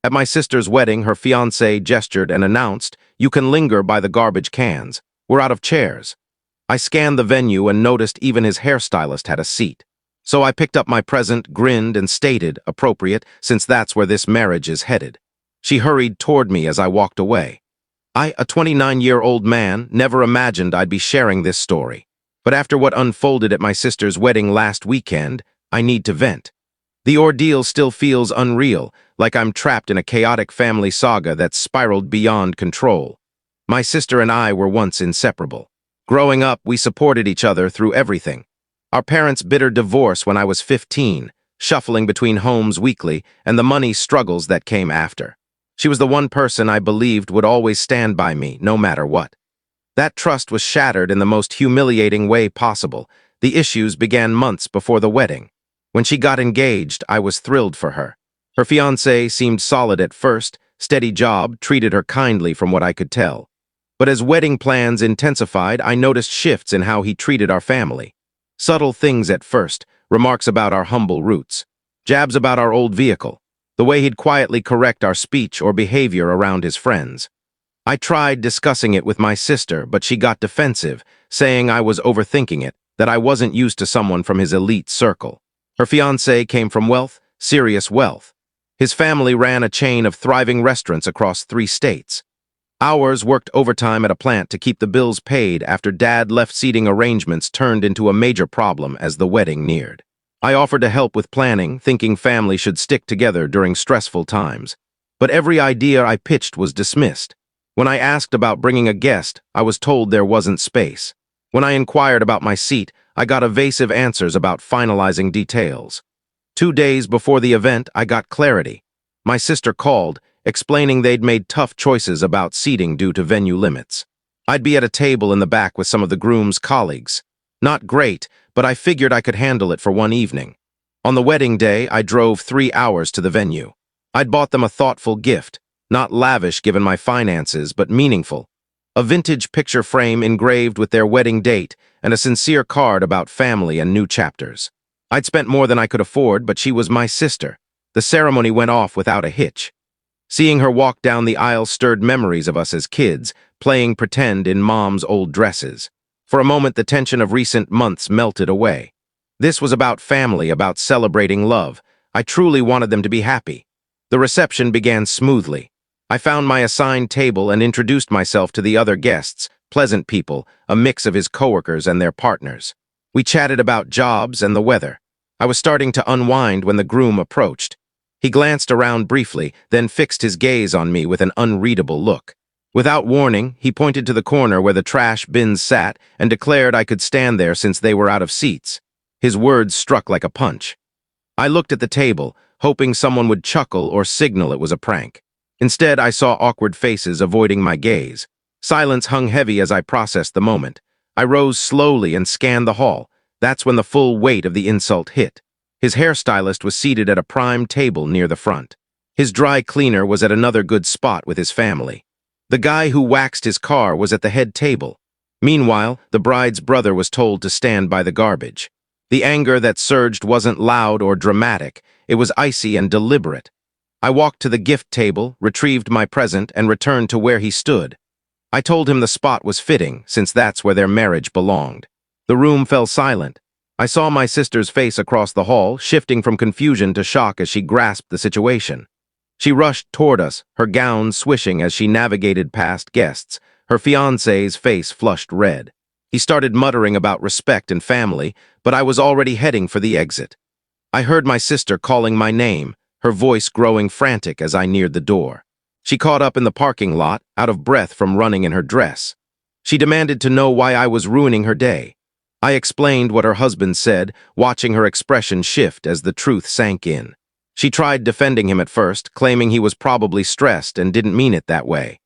At my sister's wedding, her fiancé gestured and announced, "You can linger by the garbage cans. We're out of chairs." I scanned the venue and noticed even his hairstylist had a seat. So I picked up my present, grinned, and stated, appropriate, since that's where this marriage is headed. She hurried toward me as I walked away. I, a 29-year-old man, never imagined I'd be sharing this story. But after what unfolded at my sister's wedding last weekend, I need to vent. The ordeal still feels unreal, like I'm trapped in a chaotic family saga that's spiraled beyond control. My sister and I were once inseparable. Growing up, we supported each other through everything. Our parents' bitter divorce when I was 15, shuffling between homes weekly, and the money struggles that came after. She was the one person I believed would always stand by me, no matter what. That trust was shattered in the most humiliating way possible. The issues began months before the wedding. When she got engaged, I was thrilled for her. Her fiancé seemed solid at first, steady job, treated her kindly from what I could tell. But as wedding plans intensified, I noticed shifts in how he treated our family. Subtle things at first, remarks about our humble roots, jabs about our old vehicle, the way he'd quietly correct our speech or behavior around his friends. I tried discussing it with my sister, but she got defensive, saying I was overthinking it, that I wasn't used to someone from his elite circle. Her fiancé came from wealth, serious wealth. His family ran a chain of thriving restaurants across 3 states. Ours worked overtime at a plant to keep the bills paid after Dad left. Seating arrangements turned into a major problem as the wedding neared. I offered to help with planning, thinking family should stick together during stressful times. But every idea I pitched was dismissed. When I asked about bringing a guest, I was told there wasn't space. When I inquired about my seat, I got evasive answers about finalizing details. 2 days before the event, I got clarity. My sister called, explaining they'd made tough choices about seating due to venue limits. I'd be at a table in the back with some of the groom's colleagues. Not great, but I figured I could handle it for one evening. On the wedding day, I drove 3 hours to the venue. I'd bought them a thoughtful gift, not lavish given my finances, but meaningful. A vintage picture frame engraved with their wedding date and a sincere card about family and new chapters. I'd spent more than I could afford, but she was my sister. The ceremony went off without a hitch. Seeing her walk down the aisle stirred memories of us as kids, playing pretend in Mom's old dresses. For a moment, the tension of recent months melted away. This was about family, about celebrating love. I truly wanted them to be happy. The reception began smoothly. I found my assigned table and introduced myself to the other guests, pleasant people, a mix of his coworkers and their partners. We chatted about jobs and the weather. I was starting to unwind when the groom approached. He glanced around briefly, then fixed his gaze on me with an unreadable look. Without warning, he pointed to the corner where the trash bins sat and declared I could stand there since they were out of seats. His words struck like a punch. I looked at the table, hoping someone would chuckle or signal it was a prank. Instead, I saw awkward faces avoiding my gaze. Silence hung heavy as I processed the moment. I rose slowly and scanned the hall. That's when the full weight of the insult hit. His hairstylist was seated at a prime table near the front. His dry cleaner was at another good spot with his family. The guy who waxed his car was at the head table. Meanwhile, the bride's brother was told to stand by the garbage. The anger that surged wasn't loud or dramatic. It was icy and deliberate. I walked to the gift table, retrieved my present, and returned to where he stood. I told him the spot was fitting, since that's where their marriage belonged. The room fell silent. I saw my sister's face across the hall, shifting from confusion to shock as she grasped the situation. She rushed toward us, her gown swishing as she navigated past guests. Her fiancé's face flushed red. He started muttering about respect and family, but I was already heading for the exit. I heard my sister calling my name, her voice growing frantic as I neared the door. She caught up in the parking lot, out of breath from running in her dress. She demanded to know why I was ruining her day. I explained what her husband said, watching her expression shift as the truth sank in. She tried defending him at first, claiming he was probably stressed and didn't mean it that way.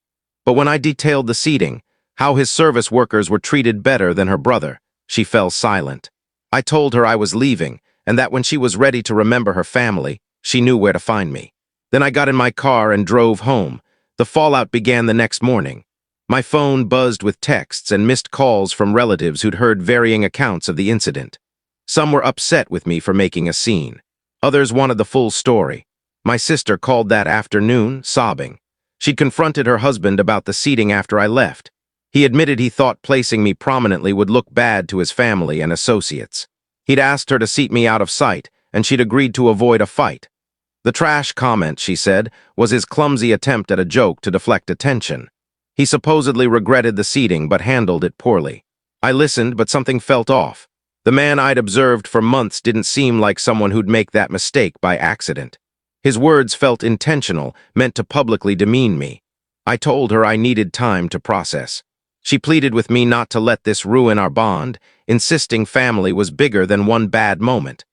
But when I detailed the seating, how his service workers were treated better than her brother, she fell silent. I told her I was leaving, and that when she was ready to remember her family, she knew where to find me. Then I got in my car and drove home. The fallout began the next morning. My phone buzzed with texts and missed calls from relatives who'd heard varying accounts of the incident. Some were upset with me for making a scene. Others wanted the full story. My sister called that afternoon, sobbing. She'd confronted her husband about the seating after I left. He admitted he thought placing me prominently would look bad to his family and associates. He'd asked her to seat me out of sight, and she'd agreed to avoid a fight. The trash comment, she said, was his clumsy attempt at a joke to deflect attention. He supposedly regretted the seating but handled it poorly. I listened, but something felt off. The man I'd observed for months didn't seem like someone who'd make that mistake by accident. His words felt intentional, meant to publicly demean me. I told her I needed time to process. She pleaded with me not to let this ruin our bond, insisting family was bigger than one bad moment.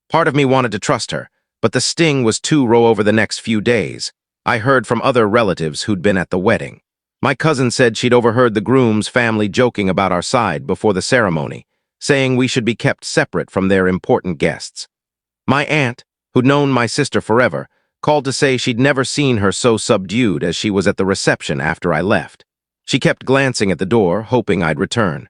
Part of me wanted to trust her, but the sting was too raw over the next few days. I heard from other relatives who'd been at the wedding. My cousin said she'd overheard the groom's family joking about our side before the ceremony, saying we should be kept separate from their important guests. My aunt, who'd known my sister forever, called to say she'd never seen her so subdued as she was at the reception after I left. She kept glancing at the door, hoping I'd return.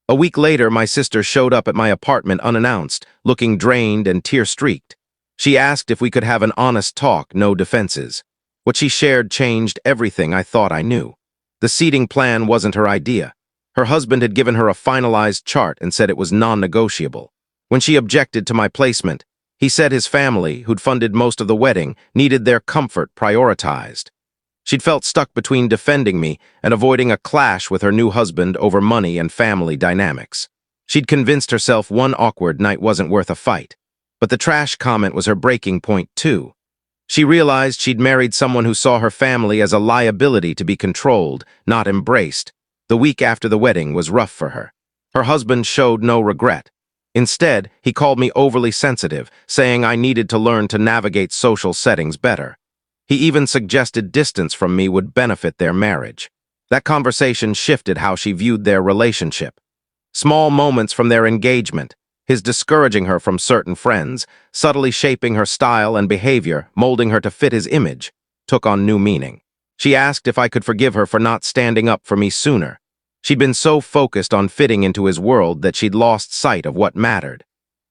A week later, my sister showed up at my apartment unannounced, looking drained and tear-streaked. She asked if we could have an honest talk, no defenses. What she shared changed everything I thought I knew. The seating plan wasn't her idea. Her husband had given her a finalized chart and said it was non-negotiable. When she objected to my placement, he said his family, who'd funded most of the wedding, needed their comfort prioritized. She'd felt stuck between defending me and avoiding a clash with her new husband over money and family dynamics. She'd convinced herself one awkward night wasn't worth a fight. But the trash comment was her breaking point, too. She realized she'd married someone who saw her family as a liability to be controlled, not embraced. The week after the wedding was rough for her. Her husband showed no regret. Instead, he called me overly sensitive, saying I needed to learn to navigate social settings better. He even suggested distance from me would benefit their marriage. That conversation shifted how she viewed their relationship. Small moments from their engagement, his discouraging her from certain friends, subtly shaping her style and behavior, molding her to fit his image, took on new meaning. She asked if I could forgive her for not standing up for me sooner. She'd been so focused on fitting into his world that she'd lost sight of what mattered.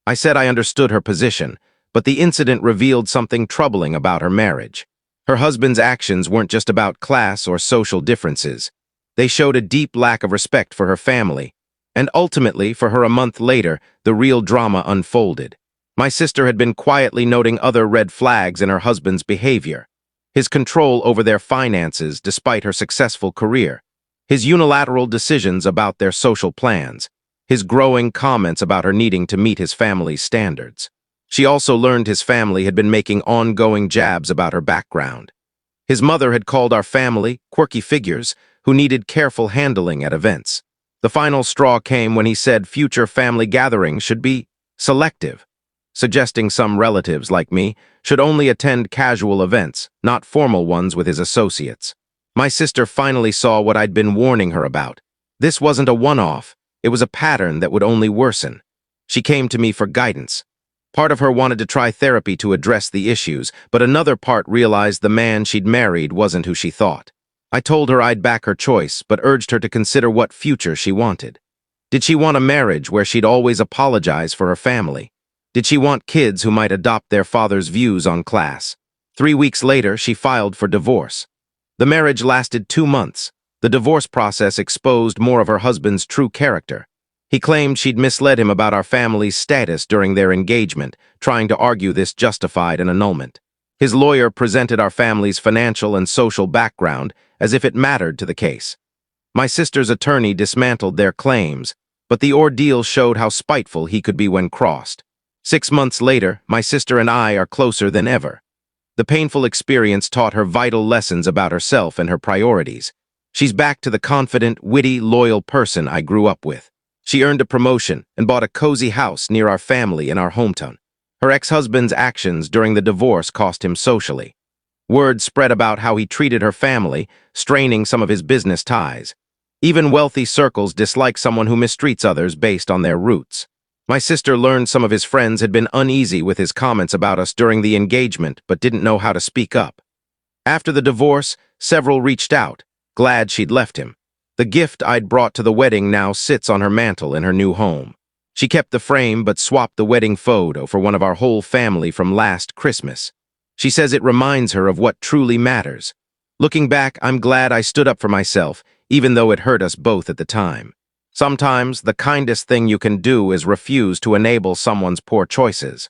I said I understood her position, but the incident revealed something troubling about her marriage. Her husband's actions weren't just about class or social differences. They showed a deep lack of respect for her family. And ultimately, for her a month later, the real drama unfolded. My sister had been quietly noting other red flags in her husband's behavior. His control over their finances despite her successful career. His unilateral decisions about their social plans. His growing comments about her needing to meet his family's standards. She also learned his family had been making ongoing jabs about her background. His mother had called our family quirky figures who needed careful handling at events. The final straw came when he said future family gatherings should be selective, suggesting some relatives like me should only attend casual events, not formal ones with his associates. My sister finally saw what I'd been warning her about. This wasn't a one-off, it was a pattern that would only worsen. She came to me for guidance. Part of her wanted to try therapy to address the issues, but another part realized the man she'd married wasn't who she thought. I told her I'd back her choice, but urged her to consider what future she wanted. Did she want a marriage where she'd always apologize for her family? Did she want kids who might adopt their father's views on class? 3 weeks later, she filed for divorce. The marriage lasted 2 months. The divorce process exposed more of her husband's true character. He claimed she'd misled him about our family's status during their engagement, trying to argue this justified an annulment. His lawyer presented our family's financial and social background as if it mattered to the case. My sister's attorney dismantled their claims, but the ordeal showed how spiteful he could be when crossed. 6 months later, my sister and I are closer than ever. The painful experience taught her vital lessons about herself and her priorities. She's back to the confident, witty, loyal person I grew up with. She earned a promotion and bought a cozy house near our family in our hometown. Her ex-husband's actions during the divorce cost him socially. Word spread about how he treated her family, straining some of his business ties. Even wealthy circles dislike someone who mistreats others based on their roots. My sister learned some of his friends had been uneasy with his comments about us during the engagement but didn't know how to speak up. After the divorce, several reached out, glad she'd left him. The gift I'd brought to the wedding now sits on her mantel in her new home. She kept the frame but swapped the wedding photo for one of our whole family from last Christmas. She says it reminds her of what truly matters. Looking back, I'm glad I stood up for myself, even though it hurt us both at the time. Sometimes, the kindest thing you can do is refuse to enable someone's poor choices.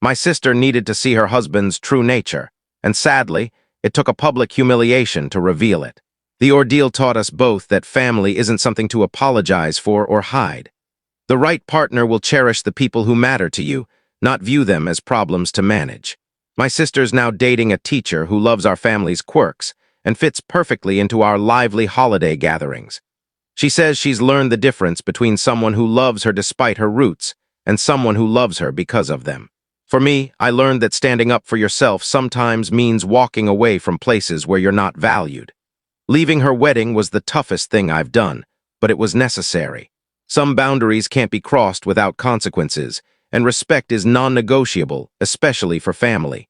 My sister needed to see her husband's true nature, and sadly, it took a public humiliation to reveal it. The ordeal taught us both that family isn't something to apologize for or hide. The right partner will cherish the people who matter to you, not view them as problems to manage. My sister's now dating a teacher who loves our family's quirks and fits perfectly into our lively holiday gatherings. She says she's learned the difference between someone who loves her despite her roots and someone who loves her because of them. For me, I learned that standing up for yourself sometimes means walking away from places where you're not valued. Leaving her wedding was the toughest thing I've done, but it was necessary. Some boundaries can't be crossed without consequences, and respect is non-negotiable, especially for family.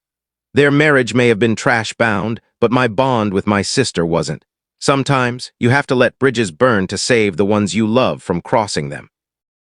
Their marriage may have been trash-bound, but my bond with my sister wasn't. Sometimes, you have to let bridges burn to save the ones you love from crossing them.